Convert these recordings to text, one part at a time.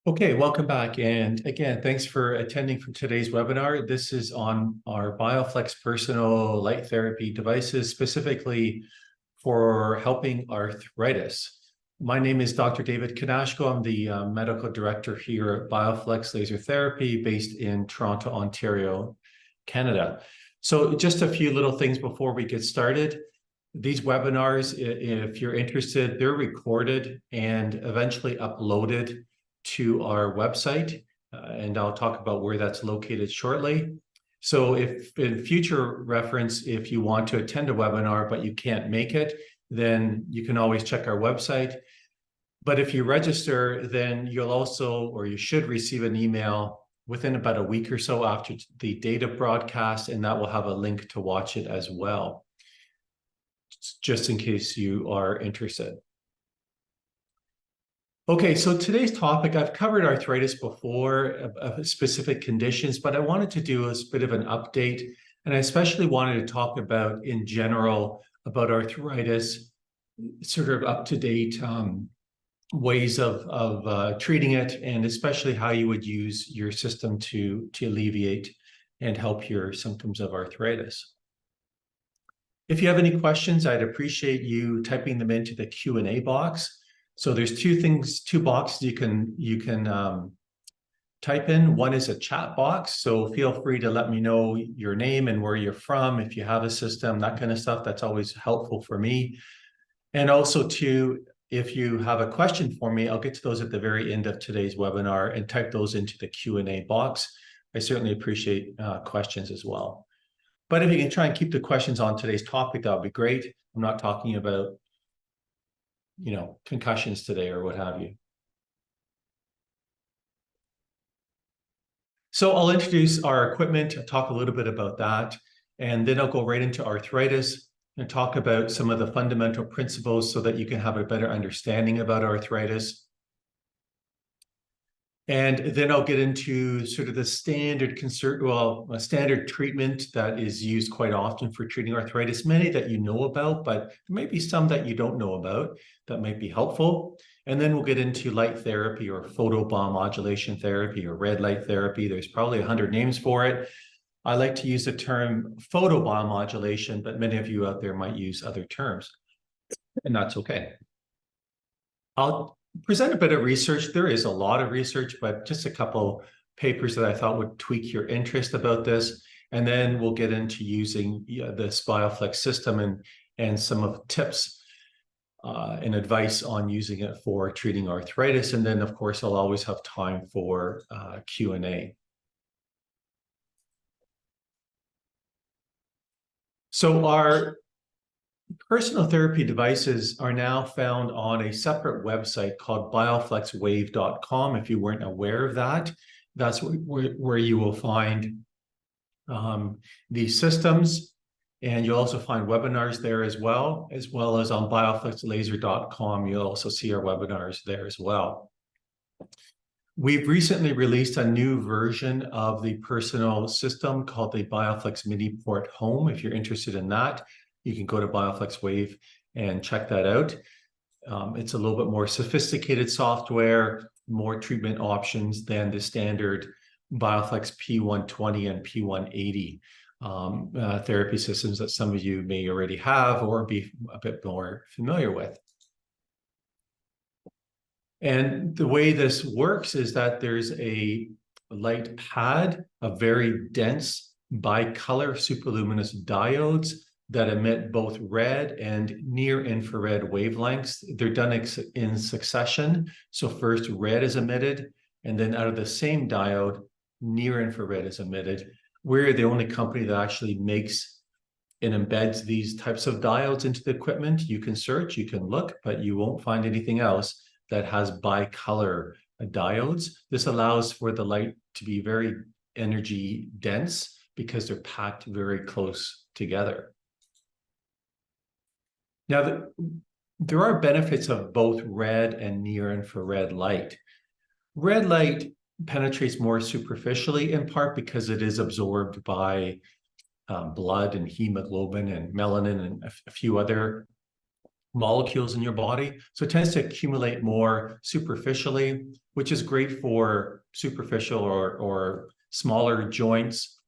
Okay, welcome back. And again, thanks for attending for today's webinar. This is on our BIOFLEX Personal Light Therapy devices, specifically for helping arthritis. My name is Dr. David Kunashko. I'm the medical director here at BIOFLEX Laser Therapy based in Toronto, Ontario, Canada. So just a few little things before we get started. These webinars, if you're interested, they're recorded and eventually uploaded to our website, and I'll talk about where that's located shortly. So if in future reference, if you want to attend a webinar but you can't make it, then you can always check our website. But if you register, then you'll also, or you should receive an email within about a week or so after the date of broadcast, and that will have a link to watch it as well, just in case you are interested. Okay, so today's topic, I've covered arthritis before, specific conditions, but I wanted to do a bit of an update, and I especially wanted to talk about, in general, about arthritis, sort of up-to-date ways of treating it, and especially how you would use your system to alleviate and help your symptoms of arthritis. If you have any questions, I'd appreciate you typing them into the Q&A box. So there's two boxes you can type in. One is a chat box, so feel free to let me know your name and where you're from, if you have a system, that kind of stuff. That's always helpful for me. And also if you have a question for me, I'll get to those at the very end of today's webinar and type those into the Q&A box. I certainly appreciate questions as well. But if you can try and keep the questions on today's topic, that would be great. I'm not talking about concussions today or what have you. So I'll introduce our equipment, talk a little bit about that, and then I'll go right into arthritis and talk about some of the fundamental principles so that you can have a better understanding about arthritis. And then I'll get into sort of the standard a standard treatment that is used quite often for treating arthritis, many that you know about, but there may be some that you don't know about that might be helpful. And then we'll get into light therapy or photobiomodulation therapy or red light therapy. There's probably 100 names for it. I like to use the term photobiomodulation, but many of you out there might use other terms, and that's okay. I'll present a bit of research. There is a lot of research, but just a couple papers that I thought would tweak your interest about this. And then we'll get into using this BIOFLEX system and some of tips and advice on using it for treating arthritis. And then, of course, I'll always have time for Q&A. So our personal therapy devices are now found on a separate website called bioflexwave.com. If you weren't aware of that, that's where you will find these systems. And you'll also find webinars there as well as on bioflexlaser.com. You'll also see our webinars there as well. We've recently released a new version of the personal system called the BIOFLEX Mini Port Home. If you're interested in that, you can go to BIOFLEX Wave and check that out. It's a little bit more sophisticated software, more treatment options than the standard BIOFLEX P120 and P180 therapy systems that some of you may already have or be a bit more familiar with. And the way this works is that there's a light pad of very dense bicolor superluminous diodes that emit both red and near infrared wavelengths. They're done in succession. So first red is emitted, and then out of the same diode, near infrared is emitted. We're the only company that actually makes and embeds these types of diodes into the equipment. You can search, you can look, but you won't find anything else that has bicolor diodes. This allows for the light to be very energy dense because they're packed very close together. Now, there are benefits of both red and near infrared light. Red light penetrates more superficially, in part because it is absorbed by blood and hemoglobin and melanin and a few other molecules in your body. So it tends to accumulate more superficially, which is great for superficial or smaller joints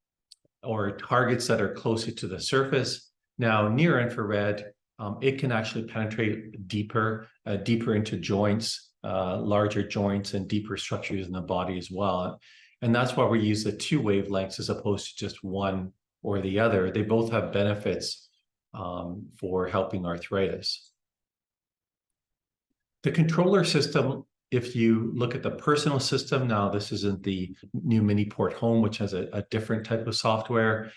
or targets that are closer to the surface. Now, near infrared, it can actually penetrate deeper into joints, larger joints and deeper structures in the body as well. And that's why we use the 2 wavelengths as opposed to just one or the other. They both have benefits for helping arthritis. The controller system, if you look at the personal system, now this isn't the new Miniport Home, which has a different type of software.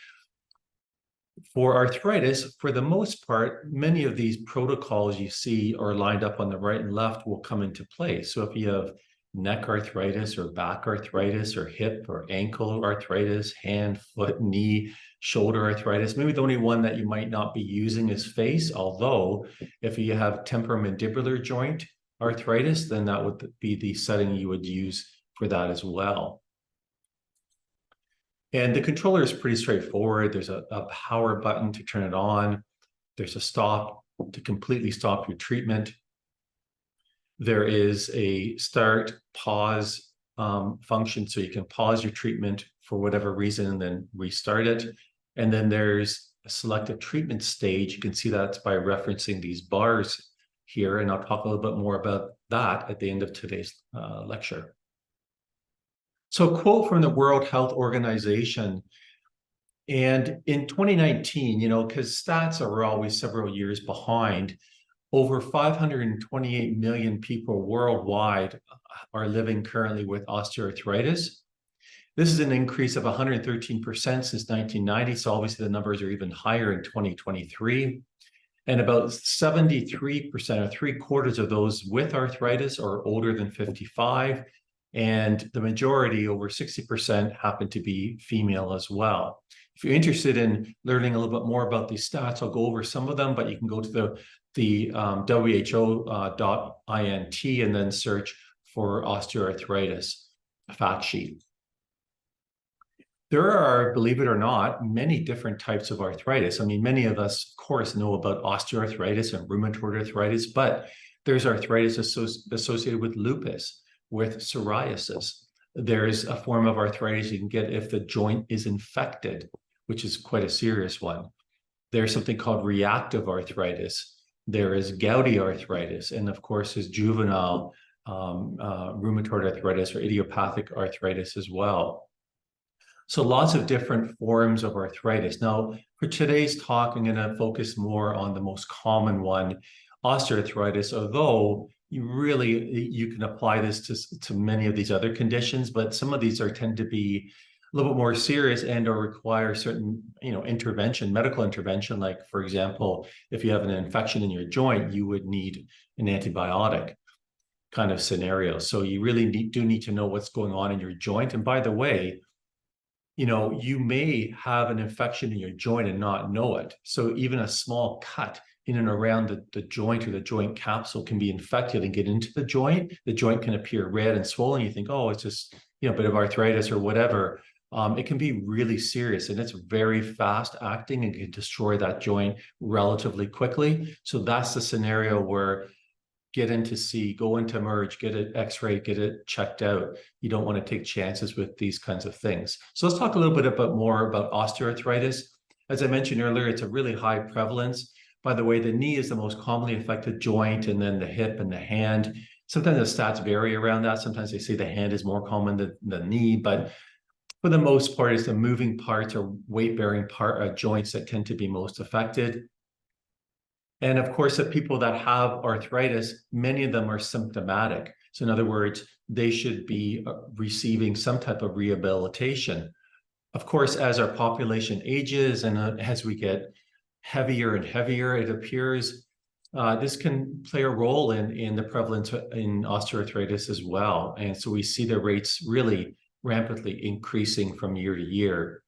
For arthritis, for the most part, many of these protocols you see are lined up on the right and left will come into play. So if you have neck arthritis or back arthritis or hip or ankle arthritis, hand, foot, knee, shoulder arthritis, maybe the only one that you might not be using is face, although if you have temporomandibular joint arthritis, then that would be the setting you would use for that as well. And the controller is pretty straightforward. There's a power button to turn it on. There's a stop to completely stop your treatment. There is a start, pause function, so you can pause your treatment for whatever reason and then restart it. And then there's a selected treatment stage. You can see that's by referencing these bars here, and I'll talk a little bit more about that at the end of today's lecture. So a quote from the World Health Organization, and in 2019, because stats are always several years behind, over 528 million people worldwide are living currently with osteoarthritis. This is an increase of 113% since 1990, so obviously the numbers are even higher in 2023. And about 73% or 3/4 of those with arthritis are older than 55. And the majority, over 60%, happen to be female as well. If you're interested in learning a little bit more about these stats, I'll go over some of them, but you can go to the WHO.int and then search for osteoarthritis fact sheet. There are, believe it or not, many different types of arthritis. I mean, many of us, of course, know about osteoarthritis and rheumatoid arthritis, but there's arthritis associated with lupus, with psoriasis. There's a form of arthritis you can get if the joint is infected, which is quite a serious one. There's something called reactive arthritis. There is gouty arthritis, and of course, there's juvenile rheumatoid arthritis or idiopathic arthritis as well. So lots of different forms of arthritis. Now, for today's talk, I'm going to focus more on the most common one, osteoarthritis, although you can apply this to many of these other conditions, but some of these tend to be a little bit more serious and or require certain intervention, medical intervention. Like, for example, if you have an infection in your joint, you would need an antibiotic kind of scenario. So you really do need to know what's going on in your joint. And by the way, you may have an infection in your joint and not know it. So even a small cut in and around the joint or the joint capsule can be infected and get into the joint. The joint can appear red and swollen. You think, oh, it's just a bit of arthritis or whatever. It can be really serious, and it's very fast acting and can destroy that joint relatively quickly. So that's the scenario where get in to see, go into emerge, get it x-ray, get it checked out. You don't want to take chances with these kinds of things. So let's talk a little bit more about osteoarthritis. As I mentioned earlier, it's a really high prevalence. By the way, the knee is the most commonly affected joint, and then the hip and the hand. Sometimes the stats vary around that. Sometimes they say the hand is more common than the knee, but for the most part, it's the moving parts or weight-bearing joints that tend to be most affected. And of course, the people that have arthritis, many of them are symptomatic. So in other words, they should be receiving some type of rehabilitation. Of course, as our population ages and as we get heavier and heavier, it appears this can play a role in the prevalence in osteoarthritis as well. And so we see the rates really rampantly increasing from year to year.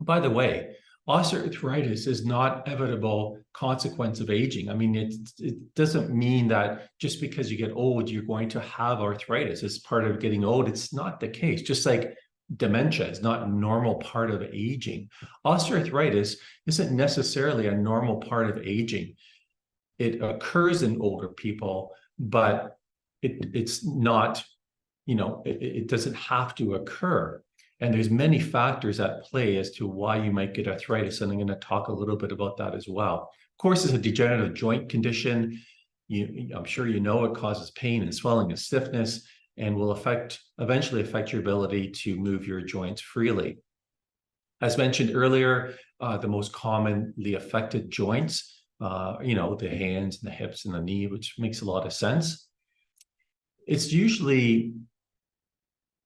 By the way, osteoarthritis is not inevitable consequence of aging. I mean, it doesn't mean that just because you get old, you're going to have arthritis as part of getting old. It's not the case. Just like dementia is not a normal part of aging, osteoarthritis isn't necessarily a normal part of aging. it occurs in older people, but it's not, it doesn't have to occur. And there's many factors at play as to why you might get arthritis. And I'm going to talk a little bit about that as well. Of course, it's a degenerative joint condition. I'm sure you know it causes pain and swelling and stiffness, and will eventually affect your ability to move your joints freely. As mentioned earlier, the most commonly affected joints, the hands and the hips and the knee, which makes a lot of sense. It's usually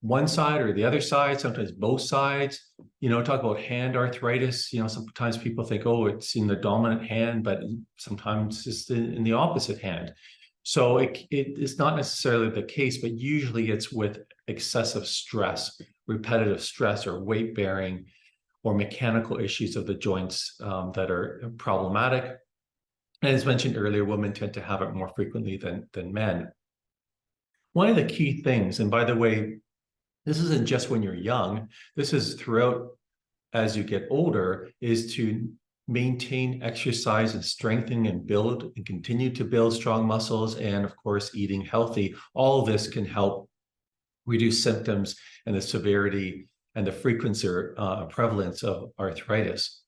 one side or the other side, sometimes both sides. Talk about hand arthritis. Sometimes people think, oh, it's in the dominant hand, but sometimes it's in the opposite hand. So it is not necessarily the case, but usually it's with excessive stress, repetitive stress, or weight bearing, or mechanical issues of the joints that are problematic. And as mentioned earlier, women tend to have it more frequently than men. One of the key things, and by the way, this isn't just when you're young, this is throughout as you get older, is to maintain exercise and strengthen and build and continue to build strong muscles, and of course, eating healthy. All of this can help reduce symptoms and the severity and the frequency or prevalence of arthritis.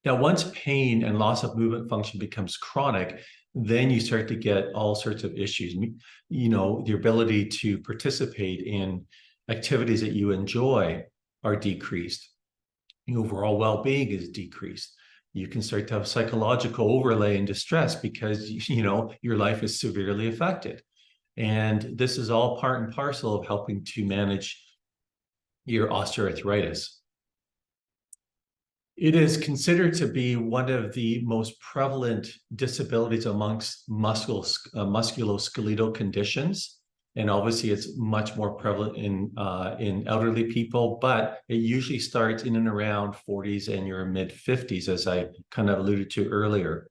Now, once pain and loss of movement function becomes chronic, then you start to get all sorts of issues. The ability to participate in activities that you enjoy are decreased. The overall well-being is decreased. You can start to have psychological overlay and distress because, your life is severely affected. And this is all part and parcel of helping to manage your osteoarthritis. It is considered to be one of the most prevalent disabilities amongst musculoskeletal conditions. And obviously, it's much more prevalent in elderly people, but it usually starts in and around 40s and your mid-50s, as I kind of alluded to earlier.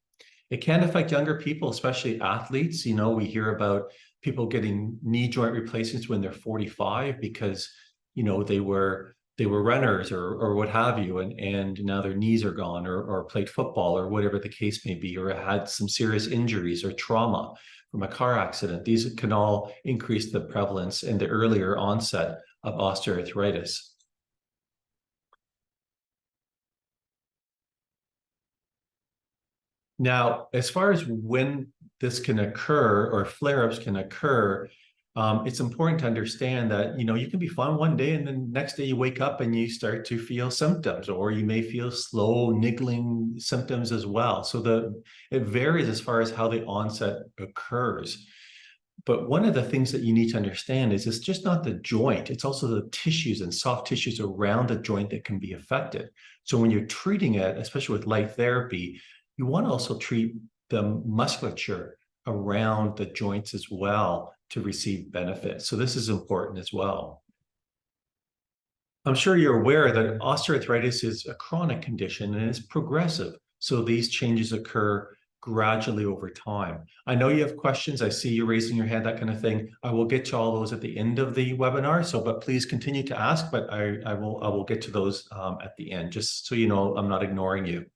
It can affect younger people, especially athletes. We hear about people getting knee joint replacements when they're 45 because, they were runners or what have you, and now their knees are gone, or played football or whatever the case may be, or had some serious injuries or trauma from a car accident. These can all increase the prevalence and the earlier onset of osteoarthritis. Now, as far as when this can occur or flare-ups can occur, it's important to understand that, you can be fine one day and then the next day you wake up and you start to feel symptoms, or you may feel slow, niggling symptoms as well. So it varies as far as how the onset occurs. But one of the things that you need to understand is it's just not the joint, it's also the tissues and soft tissues around the joint that can be affected. So when you're treating it, especially with light therapy, you want to also treat the musculature around the joints as well to receive benefit. So this is important as well. I'm sure you're aware that osteoarthritis is a chronic condition and it's progressive. So these changes occur gradually over time. I know you have questions. I see you raising your hand, that kind of thing. I will get to all those at the end of the webinar. But please continue to ask, but I will get to those at the end, just so you know I'm not ignoring you.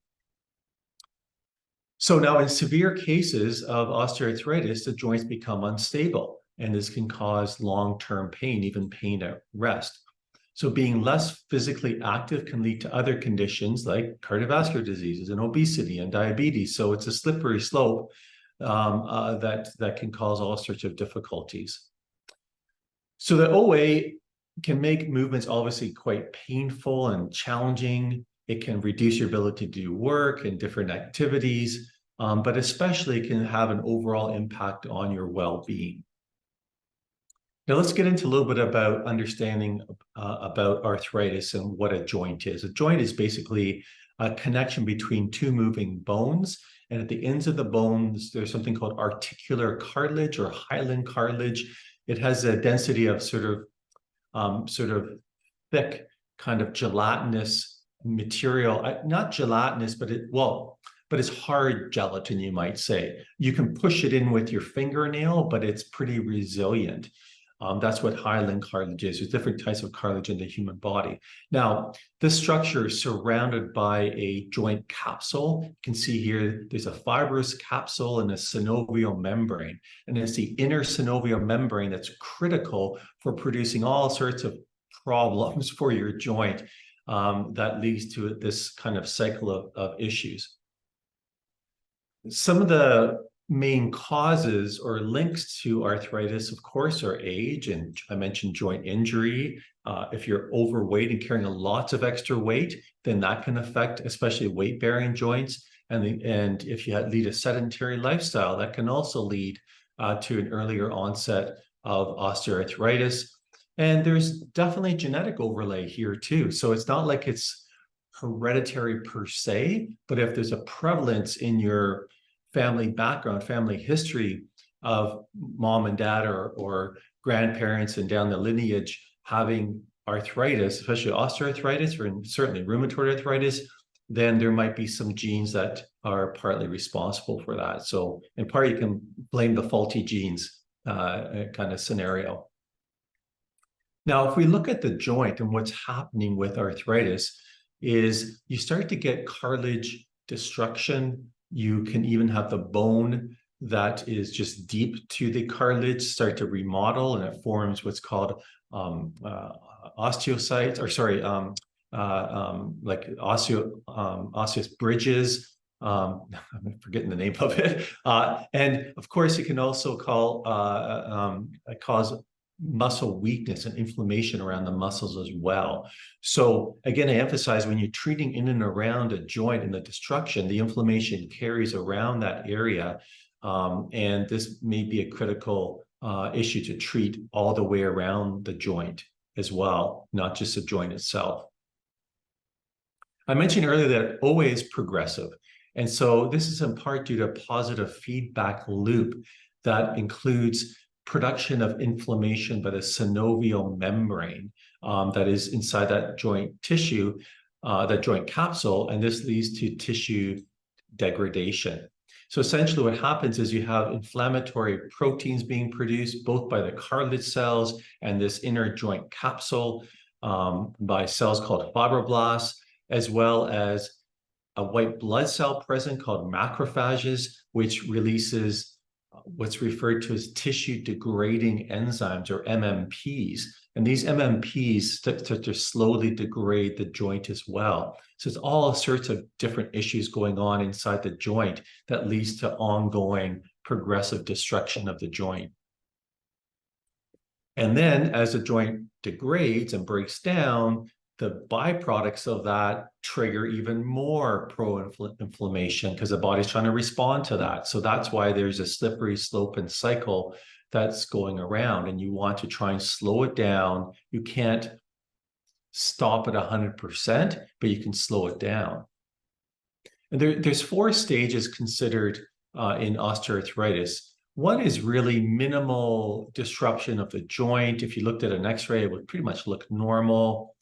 So now in severe cases of osteoarthritis, the joints become unstable, and this can cause long-term pain, even pain at rest. So being less physically active can lead to other conditions like cardiovascular diseases and obesity and diabetes. So it's a slippery slope that can cause all sorts of difficulties. So the OA can make movements obviously quite painful and challenging. It can reduce your ability to do work and different activities, but especially can have an overall impact on your well-being. Now let's get into a little bit about understanding about arthritis and what a joint is. A joint is basically a connection between two moving bones, and at the ends of the bones, there's something called articular cartilage or hyaline cartilage. It has a density of sort of thick, kind of gelatinous material. Not gelatinous, but it's hard gelatin, you might say. You can push it in with your fingernail, but it's pretty resilient. That's what hyaline cartilage is. There's different types of cartilage in the human body. Now, this structure is surrounded by a joint capsule. You can see here, there's a fibrous capsule and a synovial membrane. And it's the inner synovial membrane that's critical for producing all sorts of problems for your joint that leads to this kind of cycle of issues. Some of the main causes or links to arthritis, of course, are age, and I mentioned joint injury. If you're overweight and carrying lots of extra weight, then that can affect especially weight-bearing joints. And if you lead a sedentary lifestyle, that can also lead to an earlier onset of osteoarthritis. And there's definitely genetic overlay here too. So it's not like it's hereditary per se, but if there's a prevalence in your family background, family history of mom and dad or grandparents and down the lineage having arthritis, especially osteoarthritis or certainly rheumatoid arthritis, then there might be some genes that are partly responsible for that. So in part, you can blame the faulty genes kind of scenario. Now, if we look at the joint and what's happening with arthritis is you start to get cartilage destruction. You can even have the bone that is just deep to the cartilage start to remodel, and it forms what's called osteocytes, or sorry, like osseous bridges. I'm forgetting the name of it. And of course, it can also cause muscle weakness and inflammation around the muscles as well. So again, I emphasize when you're treating in and around a joint and the destruction, the inflammation carries around that area. And this may be a critical issue to treat all the way around the joint as well, not just the joint itself. I mentioned earlier that OA is progressive. And so this is in part due to a positive feedback loop that includes production of inflammation by the synovial membrane that is inside that joint tissue, that joint capsule, and this leads to tissue degradation. So essentially what happens is you have inflammatory proteins being produced both by the cartilage cells and this inner joint capsule by cells called fibroblasts, as well as a white blood cell present called macrophages, which releases what's referred to as tissue degrading enzymes, or MMPs. And these MMPs start to slowly degrade the joint as well. So it's all sorts of different issues going on inside the joint that leads to ongoing progressive destruction of the joint. And then as the joint degrades and breaks down, the byproducts of that trigger even more pro-inflammation because the body's trying to respond to that. So that's why there's a slippery slope and cycle that's going around, and you want to try and slow it down. You can't stop at 100%, but you can slow it down. And there's 4 stages considered in osteoarthritis. One is really minimal disruption of the joint. If you looked at an X-ray, it would pretty much look normal.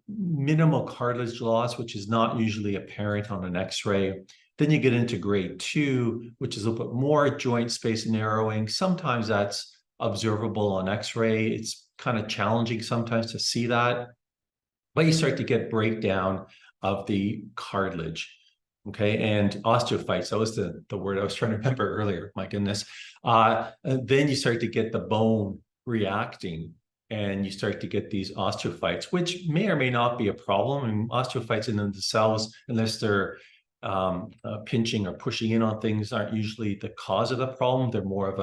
Minimal cartilage loss, which is not usually apparent on an X-ray. Then you get into grade 2, which is a little bit more joint space narrowing. Sometimes that's observable on X-ray. It's kind of challenging sometimes to see that, but you start to get breakdown of the cartilage. Okay, and osteophytes, that was the word I was trying to remember earlier, my goodness. Then you start to get the bone reacting, and you start to get these osteophytes, which may or may not be a problem. And osteophytes in themselves, unless they're pinching or pushing in on things, aren't usually the cause of the problem. They're more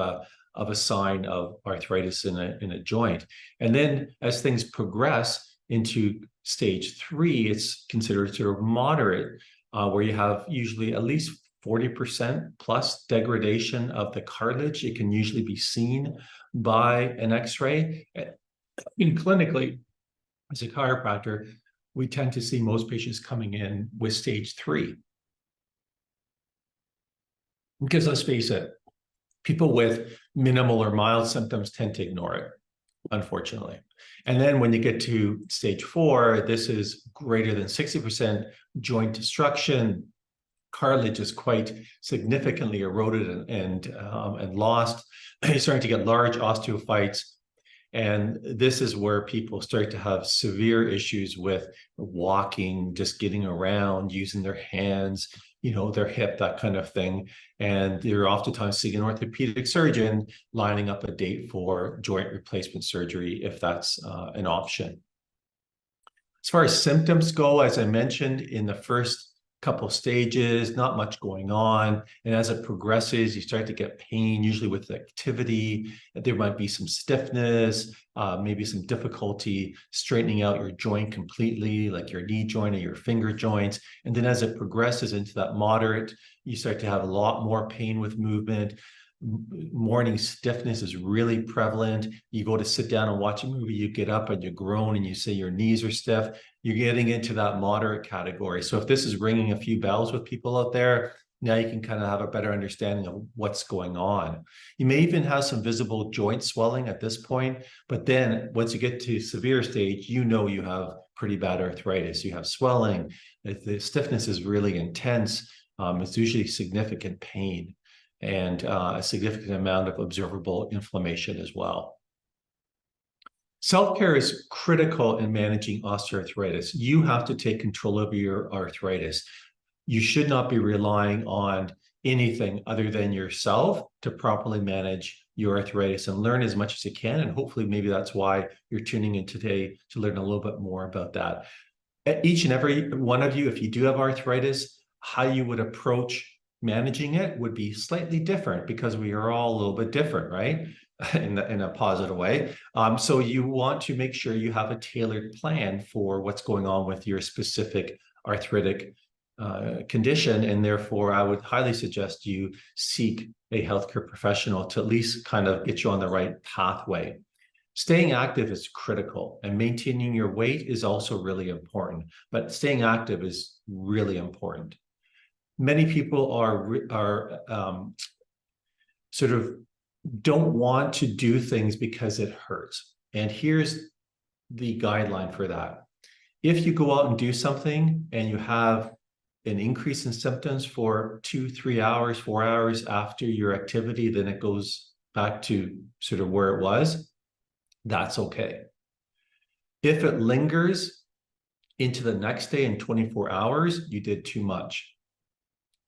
of a sign of arthritis in a joint. And then as things progress into stage 3, it's considered sort of moderate, where you have usually at least 40% plus degradation of the cartilage. It can usually be seen by an X-ray. Clinically, as a chiropractor, we tend to see most patients coming in with stage 3. Because let's face it, people with minimal or mild symptoms tend to ignore it, unfortunately. And then when you get to stage 4, this is greater than 60% joint destruction. Cartilage is quite significantly eroded and lost. You're starting to get large osteophytes. And this is where people start to have severe issues with walking, just getting around, using their hands, their hip, that kind of thing. And you're oftentimes seeing an orthopedic surgeon lining up a date for joint replacement surgery if that's an option. As far as symptoms go, as I mentioned, in the first couple stages, not much going on. And as it progresses, you start to get pain, usually with activity. There might be some stiffness, maybe some difficulty straightening out your joint completely, like your knee joint or your finger joints. And then as it progresses into that moderate, you start to have a lot more pain with movement. Morning stiffness is really prevalent. You go to sit down and watch a movie, you get up and you groan and you say your knees are stiff. You're getting into that moderate category. So if this is ringing a few bells with people out there, now you can kind of have a better understanding of what's going on. You may even have some visible joint swelling at this point, but then once you get to severe stage, you have pretty bad arthritis. You have swelling. The stiffness is really intense. It's usually significant pain and a significant amount of observable inflammation as well. Self-care is critical in managing osteoarthritis. You have to take control of your arthritis. You should not be relying on anything other than yourself to properly manage your arthritis, and learn as much as you can. And hopefully maybe that's why you're tuning in today, to learn a little bit more about that. Each and every one of you, if you do have arthritis, how you would approach managing it would be slightly different, because we are all a little bit different, right? In a positive way. So you want to make sure you have a tailored plan for what's going on with your specific arthritic condition. And therefore, I would highly suggest you seek a healthcare professional to at least kind of get you on the right pathway. Staying active is critical, and maintaining your weight is also really important, but staying active is really important. Many people are sort of don't want to do things because it hurts. And here's the guideline for that. If you go out and do something and you have an increase in symptoms for 2, 3 hours, 4 hours after your activity, then it goes back to sort of where it was, that's okay. If it lingers into the next day in 24 hours, you did too much.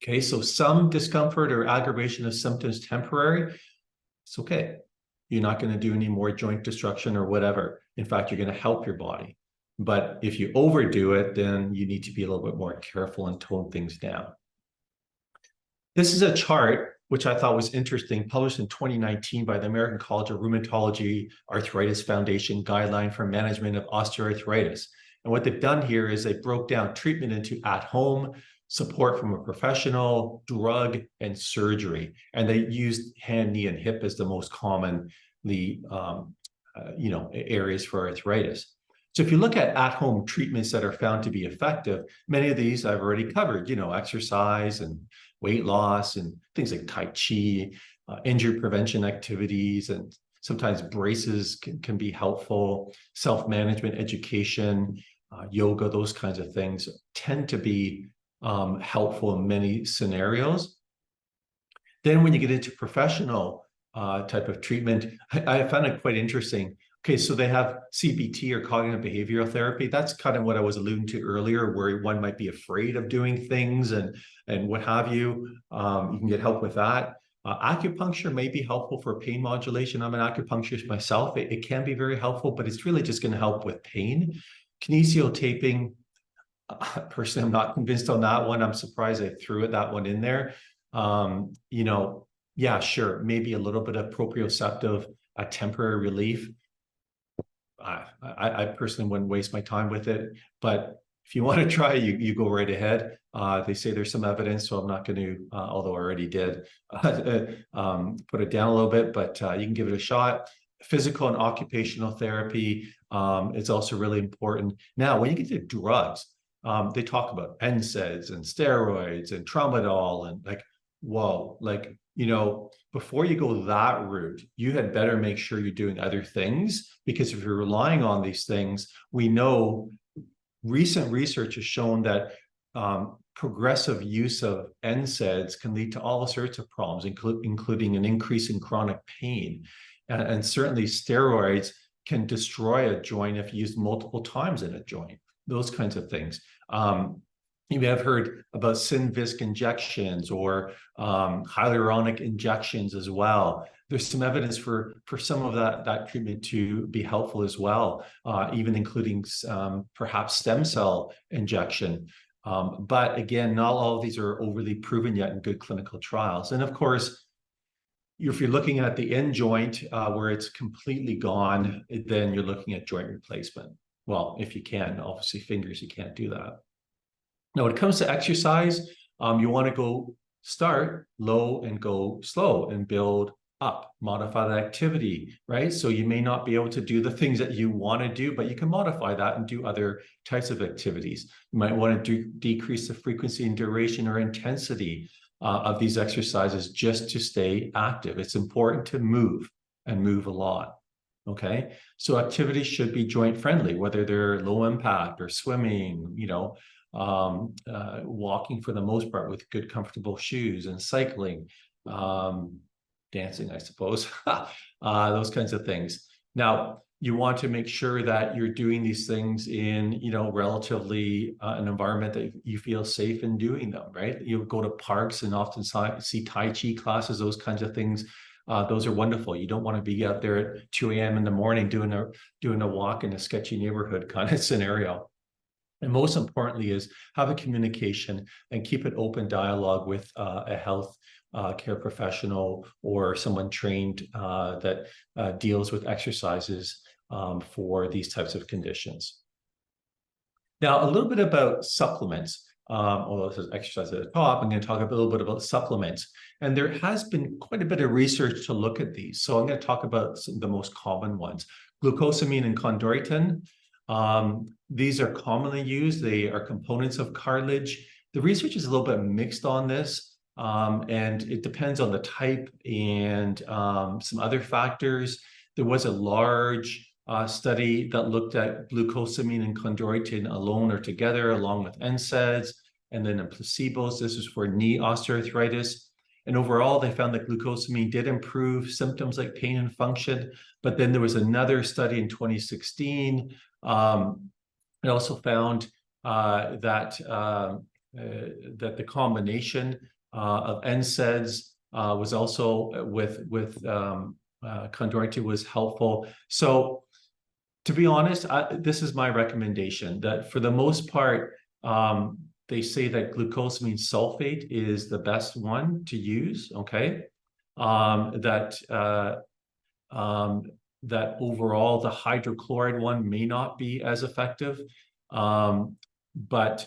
Okay, so some discomfort or aggravation of symptoms temporary, it's okay. You're not going to do any more joint destruction or whatever. In fact, you're going to help your body. But if you overdo it, then you need to be a little bit more careful and tone things down. This is a chart which I thought was interesting, published in 2019 by the American College of Rheumatology Arthritis Foundation Guideline for Management of Osteoarthritis. And what they've done here is they broke down treatment into at-home, support from a professional, drug, and surgery. And they used hand, knee, and hip as the most commonly, areas for arthritis. So if you look at-home treatments that are found to be effective, many of these I've already covered, exercise and weight loss and things like Tai Chi, injury prevention activities, and sometimes braces can be helpful, self-management, education, yoga, those kinds of things tend to be helpful in many scenarios. Then when you get into professional type of treatment, I found it quite interesting. Okay, so they have CBT, or cognitive behavioral therapy. That's kind of what I was alluding to earlier, where one might be afraid of doing things and what have you. You can get help with that. Acupuncture may be helpful for pain modulation. I'm an acupuncturist myself. It can be very helpful, but it's really just going to help with pain. Kinesiotaping, personally, I'm not convinced on that one. I'm surprised I threw that one in there. Yeah, sure, maybe a little bit of proprioceptive, a temporary relief. I personally wouldn't waste my time with it, but if you want to try, you go right ahead. They say there's some evidence, so I'm not going to, although I already did, put it down a little bit, but you can give it a shot. Physical and occupational therapy is also really important. Now, when you get to drugs, they talk about NSAIDs and steroids and tramadol, and whoa, before you go that route, you had better make sure you're doing other things, because if you're relying on these things, we know recent research has shown that progressive use of NSAIDs can lead to all sorts of problems, including an increase in chronic pain. And certainly steroids can destroy a joint if used multiple times in a joint, those kinds of things. You may have heard about Synvisc injections or hyaluronic injections as well. There's some evidence for some of that treatment to be helpful as well, even including perhaps stem cell injection. But again, not all of these are overly proven yet in good clinical trials. And of course, if you're looking at the end joint where it's completely gone, then you're looking at joint replacement. Well, if you can, obviously fingers, you can't do that. Now, when it comes to exercise, you want to go start low and go slow and build up, modify the activity, right? So you may not be able to do the things that you want to do, but you can modify that and do other types of activities. You might want to decrease the frequency and duration or intensity of these exercises just to stay active. It's important to move and move a lot. Okay, so activities should be joint friendly, whether they're low impact or swimming, you know, walking for the most part with good, comfortable shoes, and cycling, dancing, I suppose, those kinds of things. Now, you want to make sure that you're doing these things in, you know, relatively an environment that you feel safe in doing them, right? You go to parks and often see Tai Chi classes, those kinds of things. Those are wonderful. You don't want to be out there at 2 a.m. in the morning doing a walk in a sketchy neighborhood kind of scenario. And most importantly is have a communication and keep an open dialogue with a health care professional or someone trained that deals with exercises for these types of conditions. Now, a little bit about supplements. Although this is exercise at the top, I'm going to talk a little bit about supplements. And there has been quite a bit of research to look at these. So I'm going to talk about some of the most common ones. Glucosamine and chondroitin. These are commonly used. They are components of cartilage. The research is a little bit mixed on this, and it depends on the type and some other factors. There was a large study that looked at glucosamine and chondroitin alone or together, along with NSAIDs, and then in placebos. This was for knee osteoarthritis. And overall, they found that glucosamine did improve symptoms like pain and function. But then there was another study in 2016. It also found that the combination of NSAIDs was also with chondroitin was helpful. So, to be honest, this is my recommendation that for the most part, they say that glucosamine sulfate is the best one to use. Okay, that overall the hydrochloride one may not be as effective, but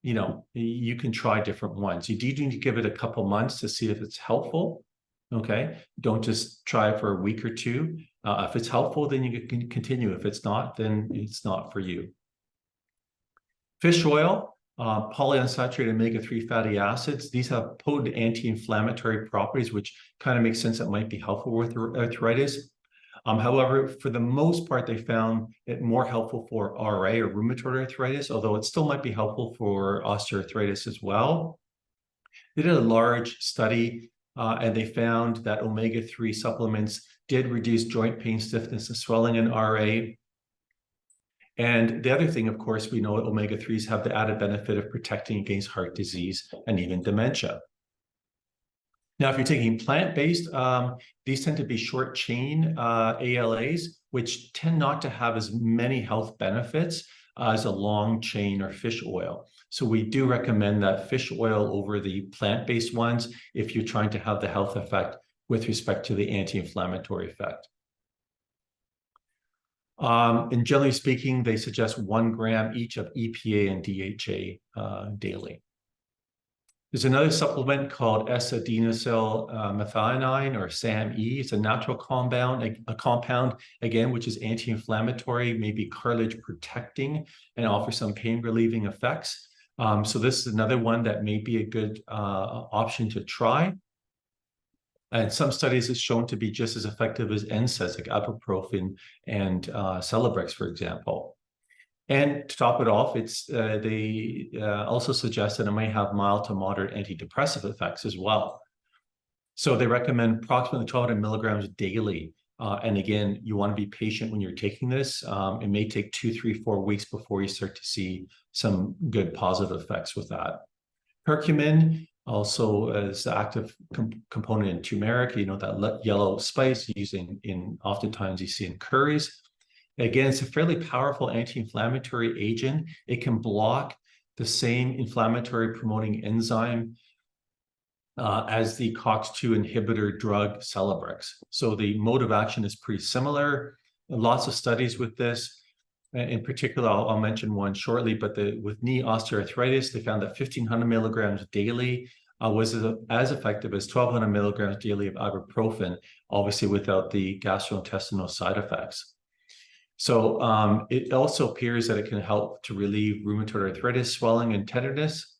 you know, you can try different ones. You do need to give it a couple months to see if it's helpful. Okay, don't just try it for a week or two. If it's helpful, then you can continue. If it's not, then it's not for you. Fish oil, polyunsaturated omega-3 fatty acids. These have potent anti-inflammatory properties, which kind of makes sense. That might be helpful with arthritis. However, for the most part, they found it more helpful for RA or rheumatoid arthritis, although it still might be helpful for osteoarthritis as well. They did a large study and they found that omega-3 supplements did reduce joint pain, stiffness, and swelling in RA. And the other thing, of course, we know that omega-3s have the added benefit of protecting against heart disease and even dementia. Now, if you're taking plant-based, these tend to be short-chain ALAs, which tend not to have as many health benefits as a long-chain or fish oil. So we do recommend that fish oil over the plant-based ones if you're trying to have the health effect with respect to the anti-inflammatory effect. And generally speaking, they suggest 1 gram each of EPA and DHA daily. There's another supplement called S-adenosyl methionine, or SAMe. It's a natural compound, again, which is anti-inflammatory, maybe cartilage protecting, and offers some pain relieving effects. So this is another one that may be a good option to try. And some studies have shown to be just as effective as NSAIDs, like ibuprofen and Celebrex, for example. And to top it off, they also suggest that it may have mild to moderate antidepressive effects as well. So they recommend approximately 1,200 milligrams daily And again, you want to be patient when you're taking this. It may take 2, 3, 4 weeks before you start to see some good positive effects with that. Curcumin also is the active component in turmeric, that yellow spice oftentimes you see in curries. Again, it's a fairly powerful anti-inflammatory agent. It can block the same inflammatory promoting enzyme as the COX-2 inhibitor drug Celebrex. So the mode of action is pretty similar. Lots of studies with this. In particular, I'll mention one shortly, but with knee osteoarthritis, they found that 1,500 milligrams daily was as effective as 1,200 milligrams daily of ibuprofen, obviously without the gastrointestinal side effects. So it also appears that it can help to relieve rheumatoid arthritis, swelling, and tenderness.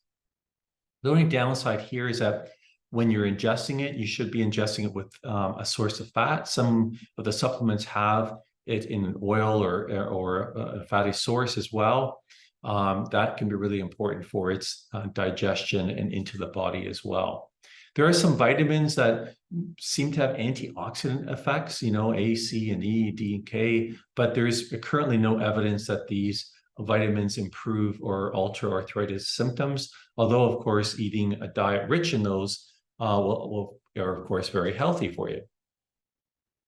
The only downside here is that when you're ingesting it, you should be ingesting it with a source of fat. Some of the supplements have it in an oil or a fatty source as well. That can be really important for its digestion and into the body as well. There are some vitamins that seem to have antioxidant effects, A, C, and E, D, and K, but there's currently no evidence that these vitamins improve or alter arthritis symptoms, although, of course, eating a diet rich in those are, of course, very healthy for you.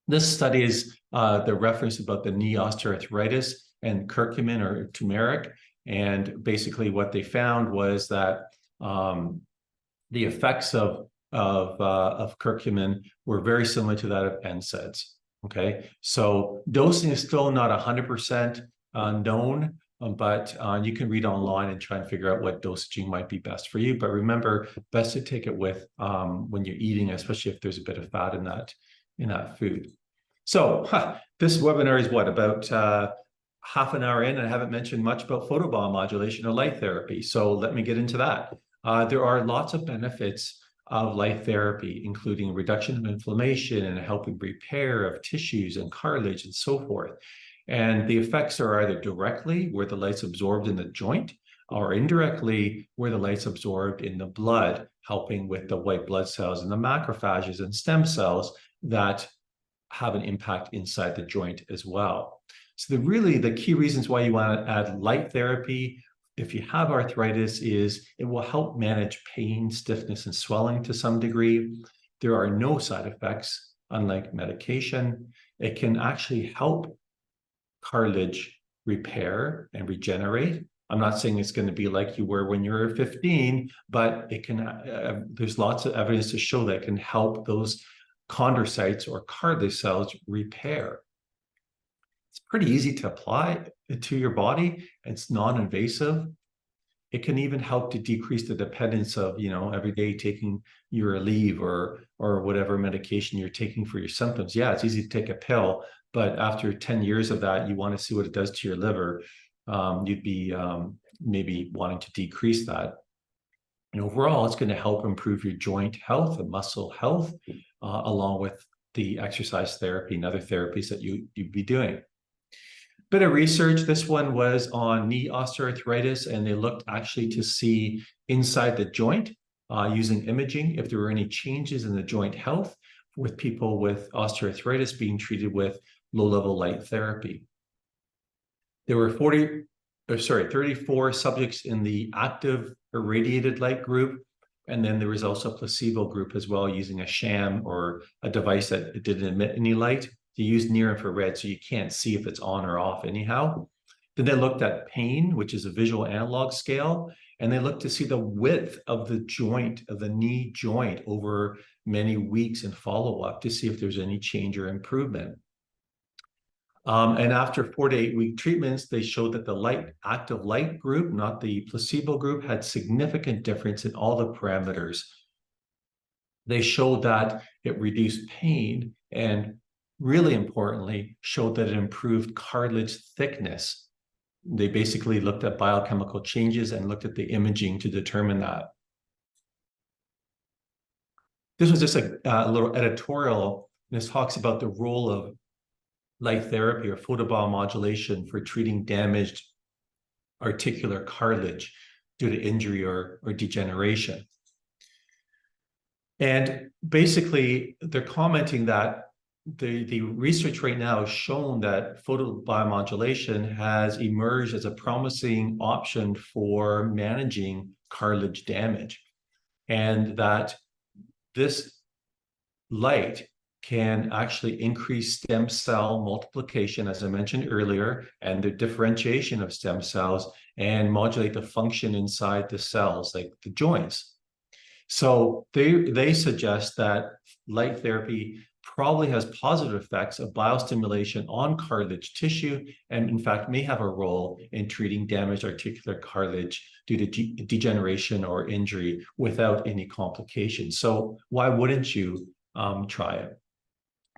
This study is the reference about the knee osteoarthritis and curcumin or turmeric, and basically what they found was that the effects of curcumin were very similar to that of NSAIDs. Okay, so dosing is still not 100% known, but you can read online and try and figure out what dosaging might be best for you. But remember, best to take it with when you're eating, especially if there's a bit of fat in that food. So this webinar is about half an hour in, and I haven't mentioned much about photobiomodulation or light therapy. So let me get into that. There are lots of benefits of light therapy, including reduction of inflammation and helping repair of tissues and cartilage and so forth. And the effects are either directly where the light's absorbed in the joint, or indirectly where the light's absorbed in the blood, helping with the white blood cells and the macrophages and stem cells that have an impact inside the joint as well. So the key reasons why you want to add light therapy if you have arthritis is it will help manage pain, stiffness, and swelling to some degree. There are no side effects, unlike medication. It can actually help cartilage repair and regenerate. I'm not saying it's going to be like you were when you were 15, but it can. There's lots of evidence to show that it can help those chondrocytes or cartilage cells repair. It's pretty easy to apply to your body. It's non-invasive. It can even help to decrease the dependence of, every day taking your Aleve or whatever medication you're taking for your symptoms. Yeah, it's easy to take a pill, but after 10 years of that, you want to see what it does to your liver. You'd be maybe wanting to decrease that. And overall, it's going to help improve your joint health and muscle health, along with the exercise therapy and other therapies that you'd be doing. Bit of research. This one was on knee osteoarthritis, and they looked actually to see inside the joint using imaging if there were any changes in the joint health with people with osteoarthritis being treated with low-level light therapy. There were 34 subjects in the active irradiated light group, and then there was also a placebo group as well using a sham or a device that didn't emit any light. They used near infrared, so you can't see if it's on or off anyhow. Then they looked at pain, which is a visual analog scale, and they looked to see the width of the joint, of the knee joint over many weeks in follow-up to see if there's any change or improvement. And after 4 to 8 week treatments, they showed that the active light group, not the placebo group, had significant difference in all the parameters. They showed that it reduced pain and, really importantly, showed that it improved cartilage thickness. They basically looked at biochemical changes and looked at the imaging to determine that. This was just a little editorial. This talks about the role of light therapy or photobiomodulation for treating damaged articular cartilage due to injury or degeneration. And basically, they're commenting that the research right now has shown that photobiomodulation has emerged as a promising option for managing cartilage damage, and that this light can actually increase stem cell multiplication, as I mentioned earlier, and the differentiation of stem cells, and modulate the function inside the cells, like the joints. So they suggest that light therapy probably has positive effects of biostimulation on cartilage tissue, and in fact may have a role in treating damaged articular cartilage due to degeneration or injury without any complications. So why wouldn't you try it?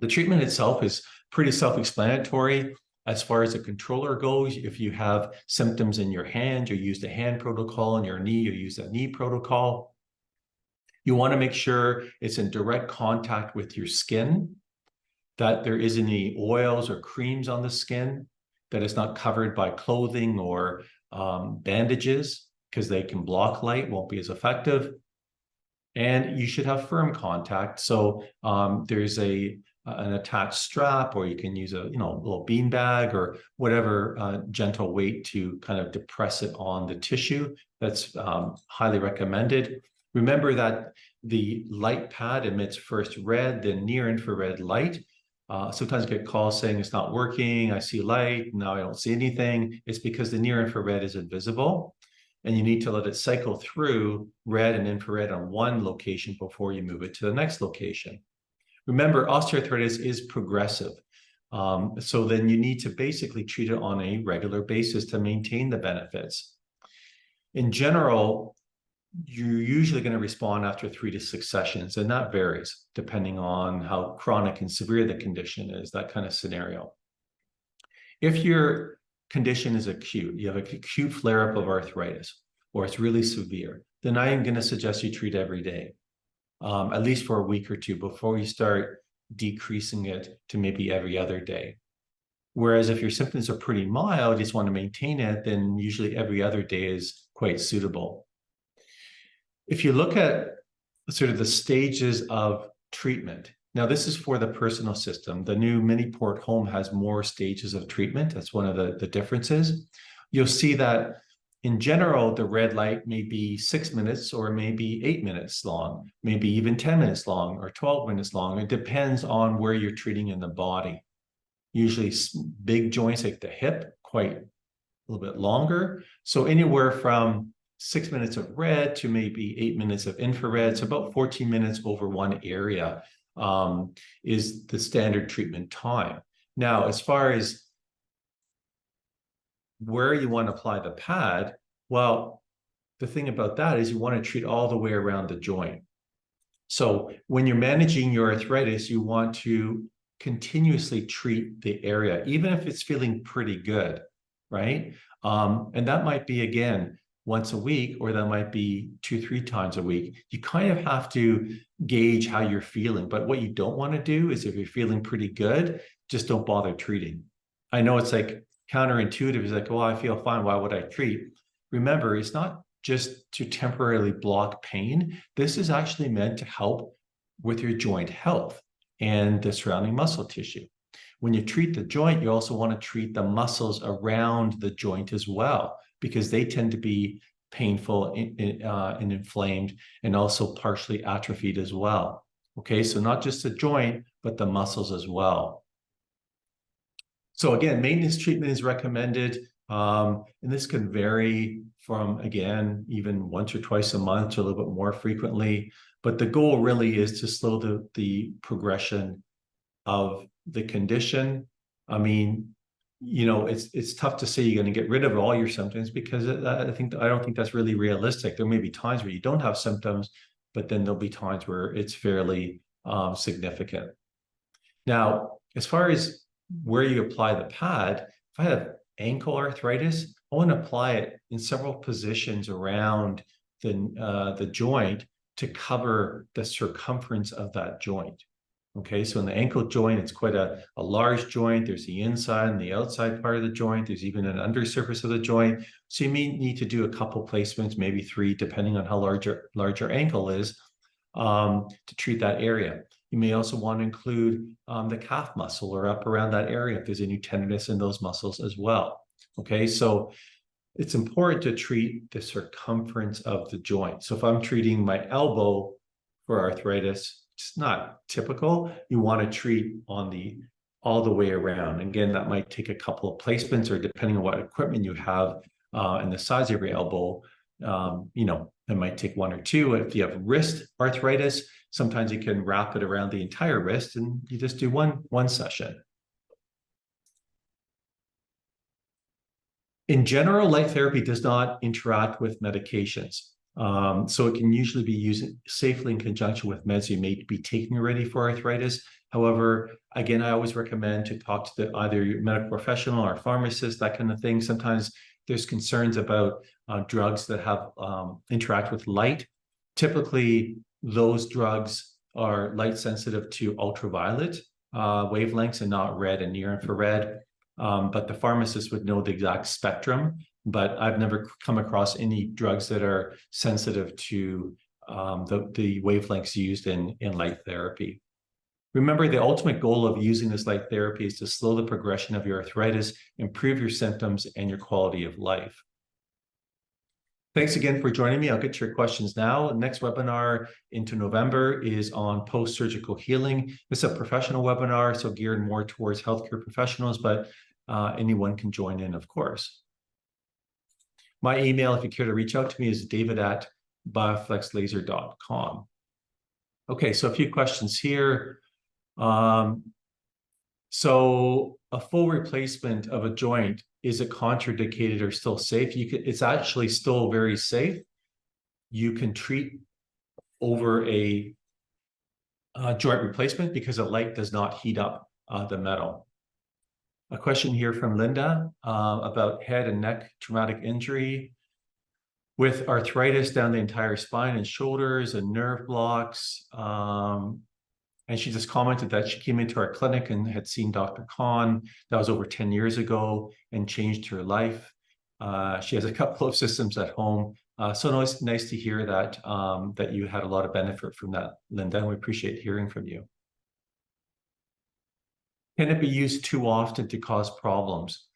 The treatment itself is pretty self-explanatory. As far as the controller goes, if you have symptoms in your hand, you use the hand protocol, in your knee, you use the knee protocol. You want to make sure it's in direct contact with your skin, that there isn't any oils or creams on the skin, that it's not covered by clothing or bandages, because they can block light, won't be as effective. And you should have firm contact. So there's an attached strap, or you can use a little bean bag or whatever gentle weight to kind of depress it on the tissue. That's highly recommended. Remember that the light pad emits first red, then near infrared light. Sometimes I get calls saying it's not working. I see light, now I don't see anything. It's because the near infrared is invisible, and you need to let it cycle through red and infrared on one location before you move it to the next location. Remember, osteoarthritis is progressive. So then you need to basically treat it on a regular basis to maintain the benefits. In general, you're usually going to respond after 3 to 6 sessions, and that varies depending on how chronic and severe the condition is, that kind of scenario. If your condition is acute, you have an acute flare-up of arthritis, or it's really severe, then I am going to suggest you treat every day, at least for a week or two before you start decreasing it to maybe every other day. Whereas if your symptoms are pretty mild, you just want to maintain it, then usually every other day is quite suitable. If you look at sort of the stages of treatment, now this is for the personal system. The new mini port home has more stages of treatment. That's one of the differences. You'll see that in general, the red light may be 6 minutes, or maybe 8 minutes long, maybe even 10 minutes long, or 12 minutes long. It depends on where you're treating in the body. Usually big joints like the hip, quite a little bit longer. So anywhere from 6 minutes of red to maybe 8 minutes of infrared, so about 14 minutes over one area is the standard treatment time. Now, as far as where you want to apply the pad, well, the thing about that is you want to treat all the way around the joint. So when you're managing your arthritis, you want to continuously treat the area, even if it's feeling pretty good, right? And that might be, again, once a week, or that might be 2-3 times a week. You kind of have to gauge how you're feeling. But what you don't want to do is, if you're feeling pretty good, just don't bother treating. I know it's like counterintuitive. It's like, well, I feel fine, why would I treat? Remember, it's not just to temporarily block pain. This is actually meant to help with your joint health and the surrounding muscle tissue. When you treat the joint, you also want to treat the muscles around the joint as well, because they tend to be painful and inflamed, and also partially atrophied as well. Okay, so not just the joint, but the muscles as well. So again, maintenance treatment is recommended, and this can vary from, again, even once or twice a month, or a little bit more frequently. But the goal really is to slow the progression of the condition. I mean, it's tough to say you're going to get rid of all your symptoms, because I don't think that's really realistic. There may be times where you don't have symptoms, but then there'll be times where it's fairly significant. Now, as far as where you apply the pad, if I have ankle arthritis, I want to apply it in several positions around the joint to cover the circumference of that joint. Okay, so in the ankle joint, it's quite a large joint. There's the inside and the outside part of the joint. There's even an undersurface of the joint. So you may need to do a couple placements, maybe 3, depending on how large your ankle is, to treat that area. You may also want to include the calf muscle or up around that area if there's any tenderness in those muscles as well. Okay, so it's important to treat the circumference of the joint. So if I'm treating my elbow for arthritis, it's not typical. You want to treat on all the way around. Again, that might take a couple of placements, or depending on what equipment you have and the size of your elbow, it might take one or two. If you have wrist arthritis, sometimes you can wrap it around the entire wrist and you just do one session. In general, light therapy does not interact with medications. So it can usually be used safely in conjunction with meds you may be taking already for arthritis. However, again, I always recommend to talk to either your medical professional or pharmacist, that kind of thing. Sometimes there's concerns about drugs that have interact with light. Typically, those drugs are light sensitive to ultraviolet wavelengths and not red and near infrared. But the pharmacist would know the exact spectrum. But I've never come across any drugs that are sensitive to the wavelengths used in light therapy. Remember, the ultimate goal of using this light therapy is to slow the progression of your arthritis, improve your symptoms, and your quality of life. Thanks again for joining me. I'll get to your questions now. The next webinar into November is on post-surgical healing. This is a professional webinar, so geared more towards healthcare professionals, but anyone can join in, of course. My email, if you care to reach out to me, is david@bioflexlaser.com. Okay, so a few questions here. So a full replacement of a joint, is it contraindicated or still safe? It's actually still very safe. You can treat over a joint replacement because a light does not heat up the metal. A question here from Linda about head and neck traumatic injury. With arthritis down the entire spine and shoulders and nerve blocks. And she just commented that she came into our clinic and had seen Dr. Khan. That was over 10 years ago and changed her life. She has a couple of systems at home. So it's nice to hear that, that you had a lot of benefit from that, Linda, and we appreciate hearing from you. Can it be used too often to cause problems?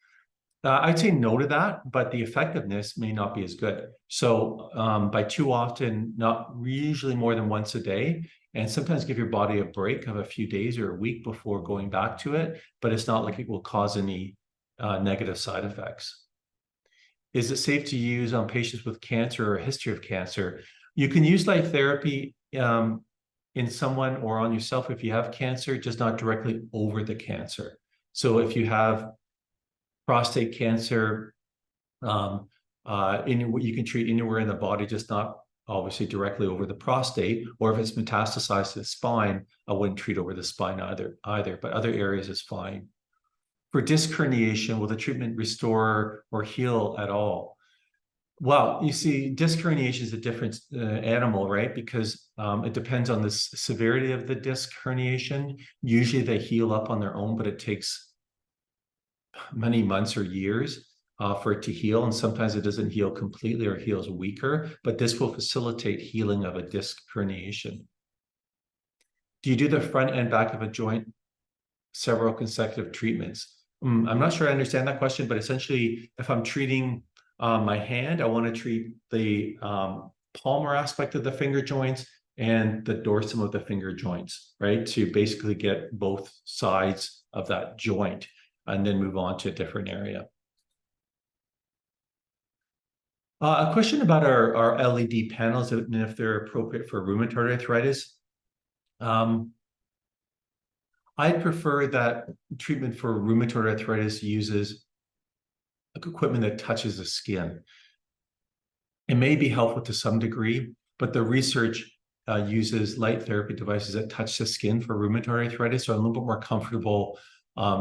I'd say no to that, but the effectiveness may not be as good. So by too often, not usually more than once a day, and sometimes give your body a break of a few days or a week before going back to it, but it's not like it will cause any negative side effects. Is it safe to use on patients with cancer or a history of cancer? You can use light therapy in someone or on yourself if you have cancer, just not directly over the cancer. So if you have prostate cancer, you can treat anywhere in the body, just not obviously directly over the prostate. Or if it's metastasized to the spine, I wouldn't treat over the spine either, but other areas is fine. For disc herniation, will the treatment restore or heal at all? Well, you see, disc herniation is a different animal, right? Because it depends on the severity of the disc herniation. Usually they heal up on their own, but it takes many months or years for it to heal. And sometimes it doesn't heal completely or heals weaker, but this will facilitate healing of a disc herniation. Do you do the front and back of a joint several consecutive treatments? I'm not sure I understand that question, but essentially if I'm treating my hand, I want to treat the palmar aspect of the finger joints and the dorsum of the finger joints, right? To basically get both sides of that joint and then move on to a different area. A question about our LED panels and if they're appropriate for rheumatoid arthritis. I prefer that treatment for rheumatoid arthritis uses equipment that touches the skin. It may be helpful to some degree, but the research uses light therapy devices that touch the skin for rheumatoid arthritis. So I'm a little bit more comfortable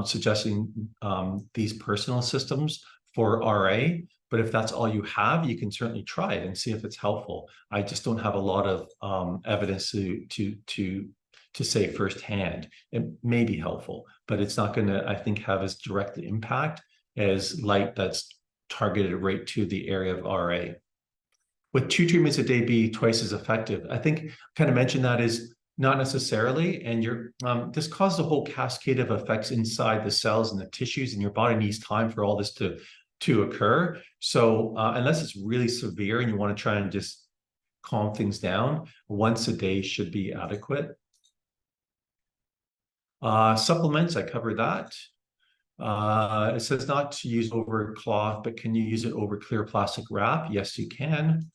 suggesting these personal systems for RA. But if that's all you have, you can certainly try it and see if it's helpful. I just don't have a lot of evidence to say firsthand. It may be helpful, but it's not going to, I think, have as direct impact as light that's targeted right to the area of RA. Would 2 treatments a day be twice as effective? I think I kind of mentioned that is Not necessarily, and this causes a whole cascade of effects inside the cells and the tissues, and your body needs time for all this to occur. So unless it's really severe and you want to try and just calm things down, once a day should be adequate. Supplements, I covered that. It says not to use over cloth, but can you use it over clear plastic wrap? Yes, you can.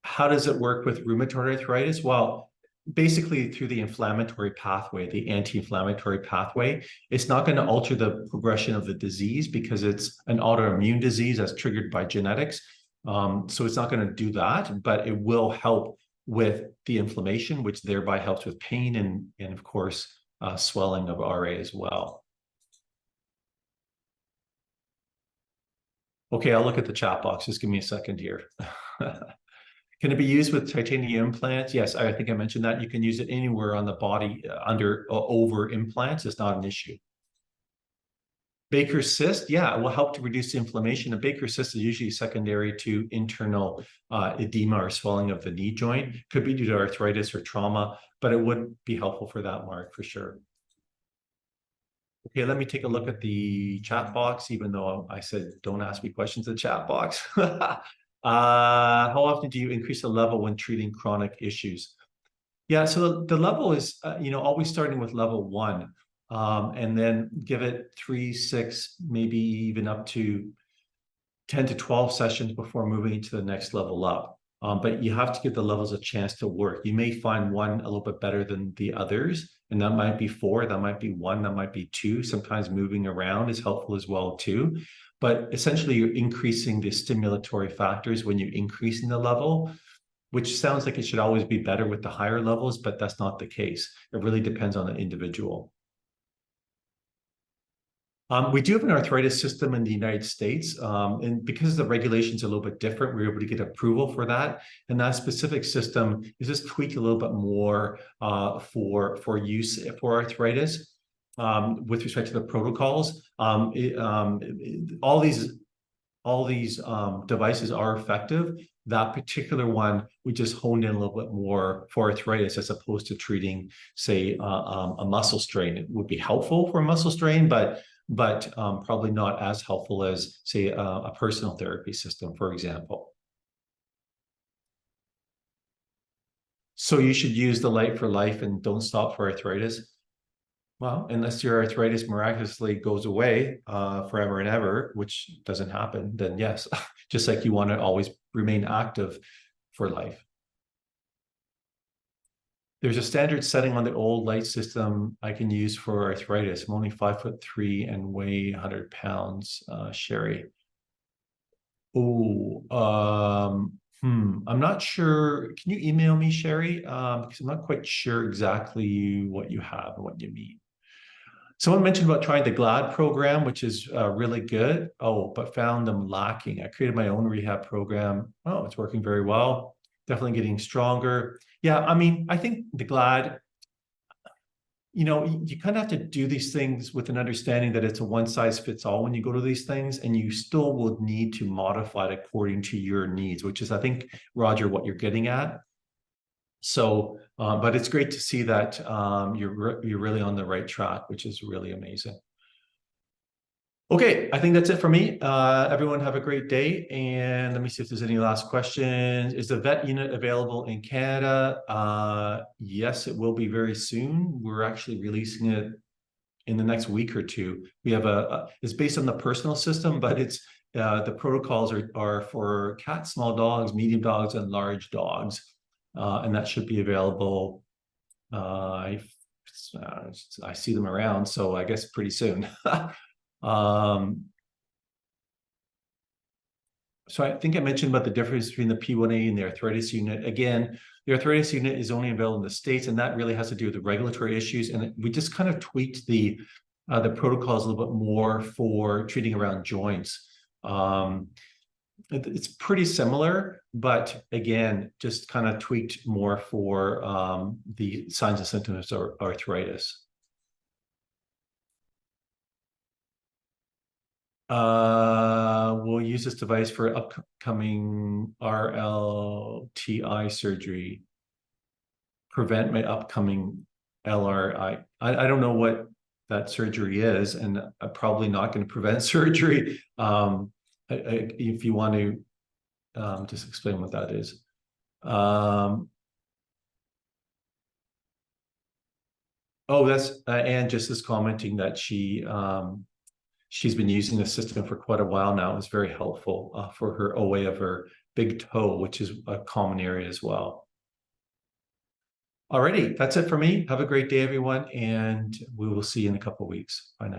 How does it work with rheumatoid arthritis? Well, basically through the inflammatory pathway, the anti-inflammatory pathway. It's not going to alter the progression of the disease because it's an autoimmune disease that's triggered by genetics. So it's not going to do that, but it will help with the inflammation, which thereby helps with pain and of course, swelling of RA as well. Okay, I'll look at the chat box. Just give me a second here. Can it be used with titanium implants? Yes, I think I mentioned that. You can use it anywhere on the body under over implants. It's not an issue. Baker's cyst, yeah, it will help to reduce inflammation. A Baker's cyst is usually secondary to internal edema or swelling of the knee joint. Could be due to arthritis or trauma, but it would be helpful for that, Mark, for sure. Okay, let me take a look at the chat box, even though I said don't ask me questions in the chat box. How often do you increase the level when treating chronic issues? Yeah, so the level is, always starting with level 1, and then give it 3, 6, maybe even up to 10 to 12 sessions before moving into the next level up. But you have to give the levels a chance to work. You may find one a little bit better than the others, and that might be 4, that might be 1, that might be 2. Sometimes moving around is helpful as well too. But essentially, you're increasing the stimulatory factors when you're increasing the level, which sounds like it should always be better with the higher levels, but that's not the case. It really depends on the individual. We do have an arthritis system in the United States, and because the regulations are a little bit different, we're able to get approval for that. And that specific system is just tweaked a little bit more for use for arthritis with respect to the protocols. All these devices are effective. That particular one, we just honed in a little bit more for arthritis as opposed to treating, say, a muscle strain. It would be helpful for a muscle strain, but probably not as helpful as, say, a personal therapy system, for example. So you should use the light for life and don't stop for arthritis. Well, unless your arthritis miraculously goes away forever and ever, which doesn't happen, then yes, just like you want to always remain active for life. There's a standard setting on the old light system I can use for arthritis. I'm only 5'3" and weigh 100 pounds, Sherry. Oh, I'm not sure. Can you email me, Sherry? Because I'm not quite sure exactly what you have and what you mean. Someone mentioned about trying the GLAD program, which is really good. Oh, but found them lacking. I created my own rehab program. Oh, it's working very well. Definitely getting stronger. Yeah, I mean, I think the GLAD, you kind of have to do these things with an understanding that it's a one size fits all when you go to these things, and you still will need to modify it according to your needs, which is, I think, Roger, what you're getting at. So, but it's great to see that you're really on the right track, which is really amazing. Okay, I think that's it for me. Everyone have a great day. And let me see if there's any last questions. Is the vet unit available in Canada? Yes, it will be very soon. We're actually releasing it in the next week or two. We have it's based on the personal system, but it's the protocols are for cats, small dogs, medium dogs, and large dogs. And that should be available. I see them around, so I guess pretty soon. So I think I mentioned about the difference between the P1A and the arthritis unit. Again, the arthritis unit is only available in the States, and that really has to do with the regulatory issues. And we just kind of tweaked the protocols a little bit more for treating around joints. It's pretty similar, but again, just kind of tweaked more for the signs and symptoms of arthritis. We'll use this device for upcoming RLTI surgery. prevent my upcoming LRI. I don't know what that surgery is, and I'm probably not going to prevent surgery. If you want to just explain what that is. Oh, that's Anne just is commenting that she's been using the system for quite a while now. It's very helpful for her OA of her big toe, which is a common area as well. Alrighty, that's it for me. Have a great day, everyone, and we will see you in a couple of weeks. Bye now.